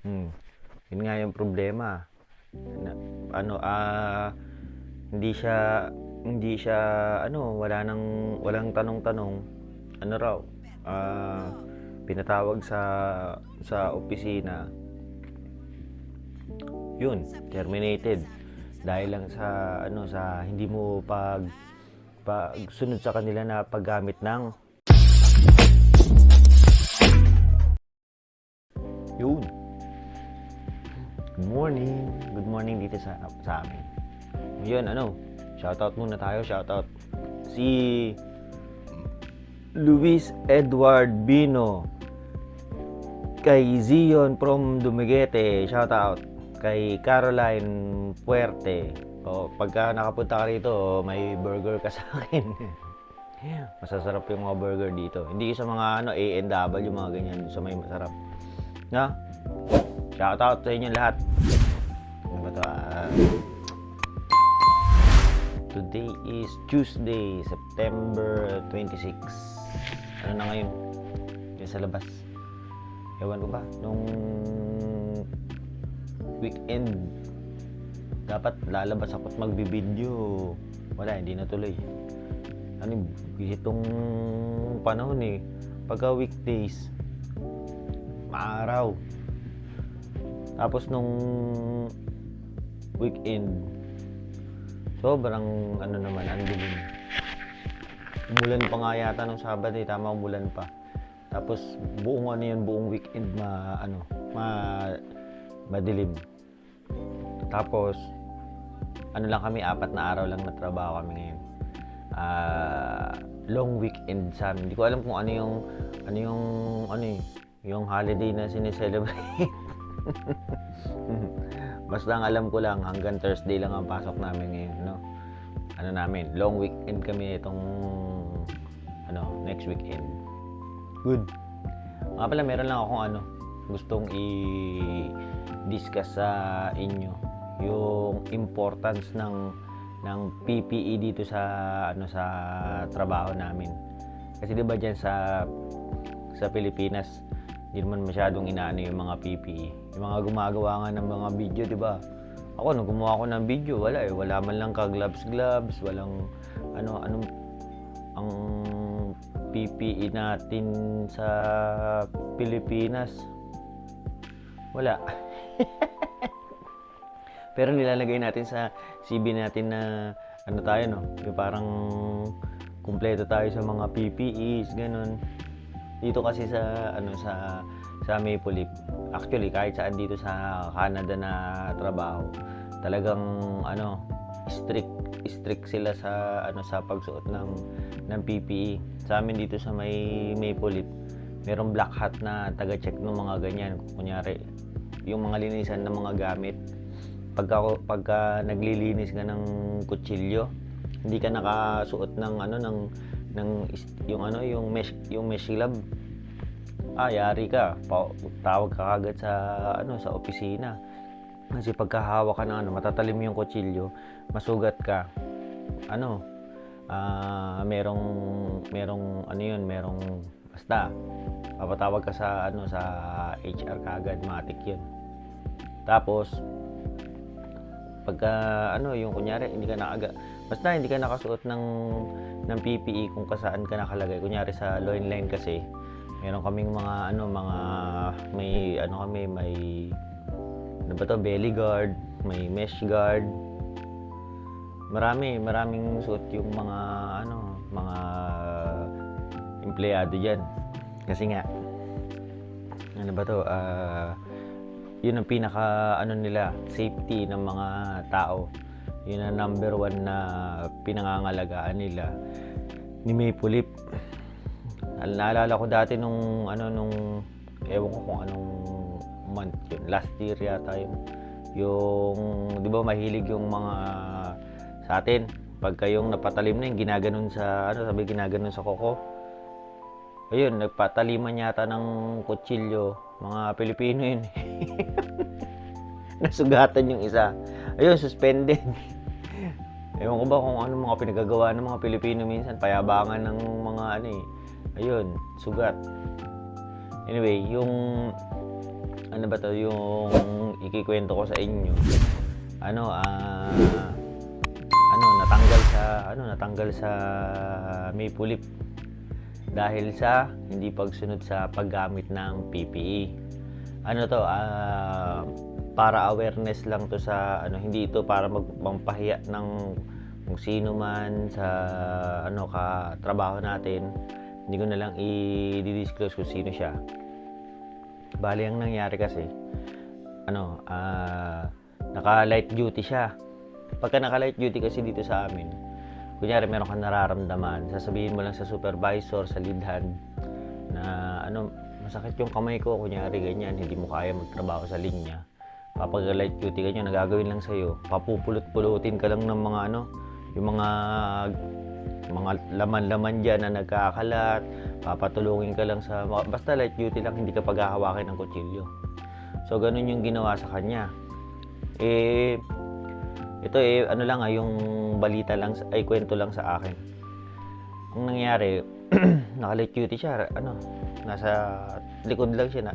Yun nga yung problema. Na, ano, hindi siya walang tanong-tanong. Ano raw? Ah, Pinatawag sa opisina. Yun, terminated dahil lang sa hindi mo pagsunod sa kanila na paggamit ng yun. Good morning dito sa amin. Yun, shoutout muna tayo. Shoutout si Luis Edward Bino, kay Zion from Dumaguete, shoutout kay Caroline Puerte. Pagka nakapunta ka rito, may burger ka sa akin. Masasarap yung mga burger dito. Hindi sa mga A&W, mga ganyan, sa may masarap. Na? Shoutout sa inyo lahat. Ano ba to? Today is Tuesday, September 26. Ano na ngayon? Yung sa labas. Ewan ko ba? Nung weekend, dapat lalabas ako at magbibideo. Wala, hindi natuloy. Itong panahon pagka weekdays, maaraw. Tapos nung weekend, sobrang ang dilim. Umulan pa nga yata nung Sabado, tama, umulan pa. Tapos buong weekend madilim. Tapos lang kami, 4 na araw lang na trabaho kami ngayon. Long weekend sa amin. Hindi ko alam kung yung holiday na sineselebrate. Basta ang alam ko lang, hanggang Thursday lang ang pasok namin ngayon, long weekend kami itong next weekend. Good. Nga pala, meron lang akong gustong i-discuss sa inyo, yung importance ng PPE dito sa trabaho namin. Kasi 'di ba diyan sa Pilipinas, hindi naman masyadong inaano yung mga PPE. Yung mga gumagawa nga ng mga video, 'di ba? Ako nung gumawa ako ng video, wala man lang gloves, walang ang PPE natin sa Pilipinas. Wala. Pero nilalagay natin sa CV natin na yung parang kumpleto tayo sa mga PPEs, ganun. Dito kasi sa Maple Leaf, actually kahit saan dito sa Canada na trabaho, talagang strict sila sa pagsuot ng PPE. Sa amin dito sa Maple Leaf, merong black hat na taga-check ng mga ganyan. Kunyari, yung mga linisan ng mga gamit. Pagka naglilinis ka ng kutsilyo, hindi ka nakasuot ng yung mesh glove. Yari ka. Tawag ka kagad sa opisina. Kasi pagkahawak ka ng matatalim yung kutsilyo, masugat ka. Merong basta papatawag ka sa HR kagad, matik yun. Tapos pagka yung kunyari hindi ka nakasuot ng PPE kung kasaan ka nakalagay. Kunyari sa loin line kasi, meron kaming mga may belly guard, may mesh guard. Maraming suot yung mga empleyado diyan. Kasi nga yun ang pinaka nila, safety ng mga tao. Yun ang number 1 na pinangangalagaan nila ni Maple Leaf. Naalala ko dati nung ewan ko kung anong month yun, last year yata yung 'di ba mahilig yung mga sa atin, pagka yung napatalim na yung ginaganon ginaganon sa koko. Ayun, nagpataliman yata ng kutsilyo, mga Pilipino yun. Nasugatan yung isa. Ayun, suspended. Ewan ko ba kung ano mga pinagagawa ng mga Pilipino minsan, payabangan ng mga ayun, sugat. Anyway, yung ano ba 'to, yung ikikwento ko sa inyo. Ano, natanggal sa Maple Leaf dahil sa hindi pagsunod sa paggamit ng PPE. Ano 'to, para awareness lang 'to sa ano, hindi ito para magpampahiya ng kung sino man sa ano, katrabaho natin. Hindi ko na lang i-disclose kung sino siya. Bale, ang nangyari kasi, ano, naka-light duty siya. Pagka naka-light duty kasi dito sa amin, kunyari meron kang nararamdaman, sasabihin mo lang sa supervisor, sa lead hand, na ano, masakit yung kamay ko, kunyari ganyan, hindi mo kaya magtrabaho sa linya. Kapag light duty ganyan, nagagawin lang sa'yo, papupulot-pulutin ka lang ng mga ano, yung mga laman-laman dyan na nagkakalat, papatulungin ka lang sa, basta light duty lang, hindi ka paghahawakin ng kutsilyo. So, ganun yung ginawa sa kanya. Ito ano lang yung balita lang, kwento lang sa akin. Ang nangyari, naka-light duty siya, ano, nasa likod lang siya na,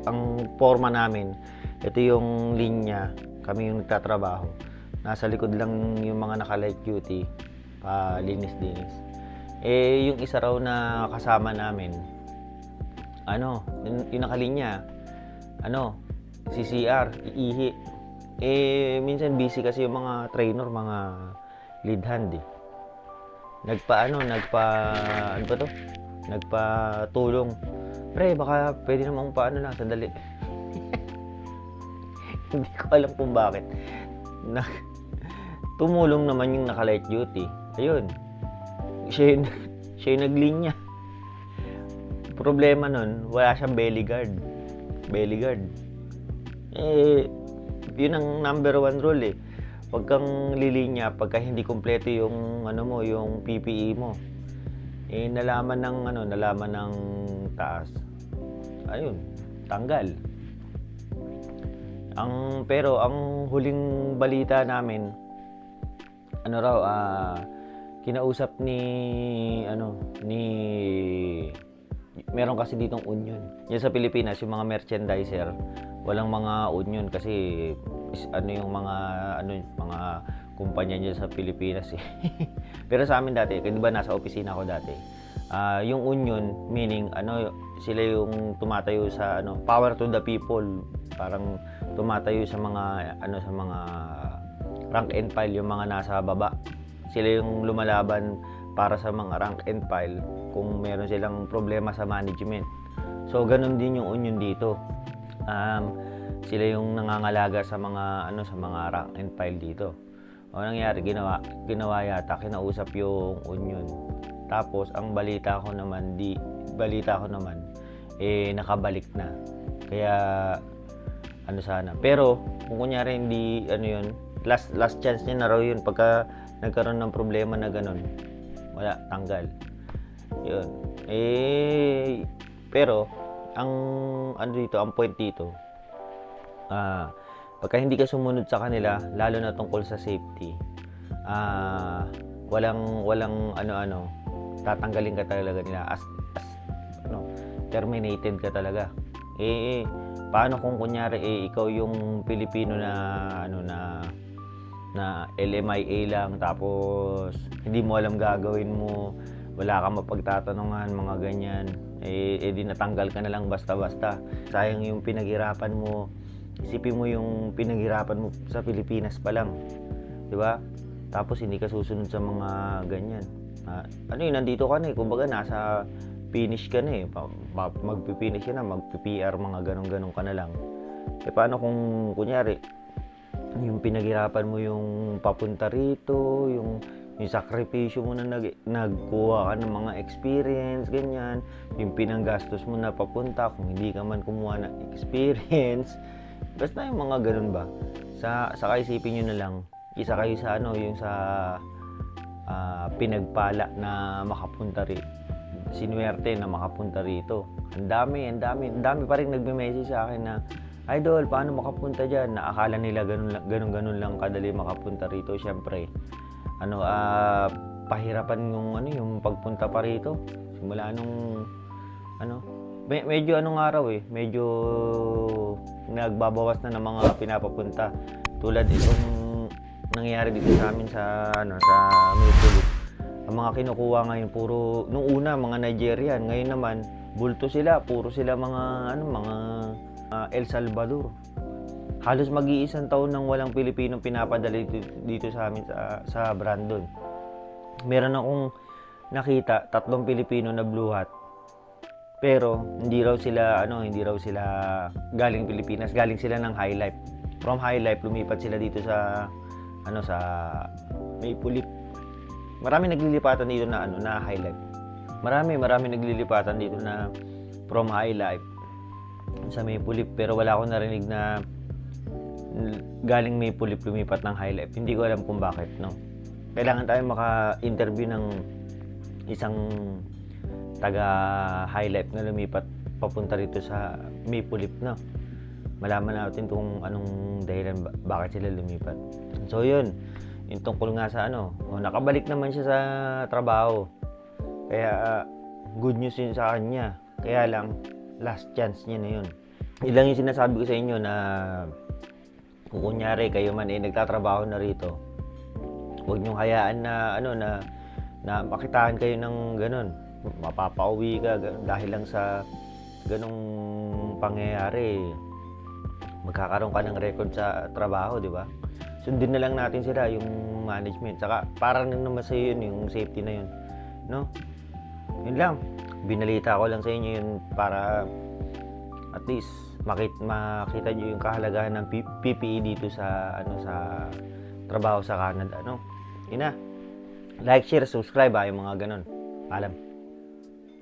ang forma namin, ito yung linya, kami yung nagtatrabaho. Nasa likod lang yung mga naka-light duty, linis-linis. Yung isa raw na kasama namin, ano, yung nakalinya, ano, CCR, iihi. Minsan busy kasi yung mga trainer, mga lead hand eh. Ano ba to? Nagpatulong. Pre, baka pwede namang paano lang, sandali. Hindi ko alam kung bakit. Tumulong naman yung naka-light duty. Ayun. Siya yung naglinya. Problema nun, wala siyang belly guard. Yun ang number 1 rule eh. Huwag kang lilinya pagka hindi kumpleto yung ano mo, yung PPE mo. Nalaman ng taas. Ayun, tanggal. Pero ang huling balita namin, ano raw, kinausap meron kasi ditong union. Yan sa Pilipinas, yung mga merchandiser, walang mga union kasi yung mga kumpanya niya sa Pilipinas eh. Pero sa amin dati, di ba nasa opisina ako dati, yung union meaning sila yung tumatayo sa power to the people, parang tumatayo sa mga sa mga rank and file, yung mga nasa baba. Sila yung lumalaban para sa mga rank and file kung meron silang problema sa management. So ganun din yung union dito. Sila yung nangangalaga sa mga rank and file dito. O nangyari, ginawa yata, kinausap yung union. Tapos ang balita ko naman nakabalik na. Kaya sana. Pero kung kunyari hindi yun, last chance niya na raw yun pagka nagkaroon ng problema na ganun. Wala, tanggal. Yun. Pero ang ang point dito, pagka hindi ka sumunod sa kanila, lalo na tungkol sa safety, walang tatanggalin ka talaga nila as terminated ka talaga. Paano kung kunyari ikaw yung Pilipino na LMIA lang, tapos hindi mo alam gagawin mo, wala kang mapagtatanungan, mga ganyan, di natanggal ka na lang basta-basta. Sayang yung pinaghirapan mo. Isipin mo yung pinaghirapan mo sa Pilipinas pa lang, di ba? Tapos hindi ka susunod sa mga ganyan. Nandito ka na kumbaga nasa finish ka na magpipinish ka na, magpi-PR, mga ganun-ganun ka na lang. Paano kung kunyari yung pinaghirapan mo yung papunta rito, yung sakripisyo mo na nagkuha ka ng mga experience, ganyan, yung pinanggastos mo na papunta, kung hindi ka man kumuha ng experience, basta yung mga ganun ba. Saka isipin nyo na lang, isa kayo sa yung sa pinagpala na makapunta rito, sinuwerte na makapunta rito. Ang dami pa rin nagme-message sa akin na, Idol, paano makapunta dyan? Naakala nila ganun lang kadali makapunta rito. Siyempre, pahirapan yung pagpunta pa rito. Simula nung medyo anong araw medyo nagbabawas na ng mga pinapapunta. Tulad itong nangyayari dito sa amin sa sa Maypulip. Ang mga kinukuha ngayon puro nung una mga Nigerian, ngayon naman bulto sila, puro sila mga mga El Salvador. Halos mag-iisang taon nang walang Pilipinong pinapadala dito sa amin sa Brandon. Meron akong nakita 3 Pilipino na blue hat. Pero hindi raw sila galing Pilipinas, galing sila ng High Life. From High Life lumipat sila dito sa sa Maypulip. Marami naglilipatan dito na High Life. Marami naglilipatan dito na from High Life sa Maypulip, pero wala akong narinig na galing Maypulip lumipat ng High Life. Hindi ko alam kung bakit, no. Kailangan tayo maka-interview ng isang taga High Life na lumipat papunta rito sa Maypulip, no. Malaman natin kung anong dahilan bakit sila lumipat. So yun, yung tungkol nga sa nakabalik naman siya sa trabaho. Kaya good news yun sa kanya. Kaya lang last chance niya na yun. Ilang yung sinasabi ko sa inyo na kung kunyari kayo man nagtatrabaho na rito, huwag niyong hayaan na makitaan kayo ng ganun. Mapapauwi ka dahil lang sa ganung pangyayari. Magkakaroon ka ng record sa trabaho, di ba? Sundin na lang natin sila, yung management. Saka parang naman sa yun, yung safety na yun, no? Yun lang. Binalita ko lang sa inyo yun para at least makita nyo yung kahalagahan ng PPE dito sa sa trabaho sa Canada, no? Yun na. Like, share, subscribe yung mga ganun. Paalam.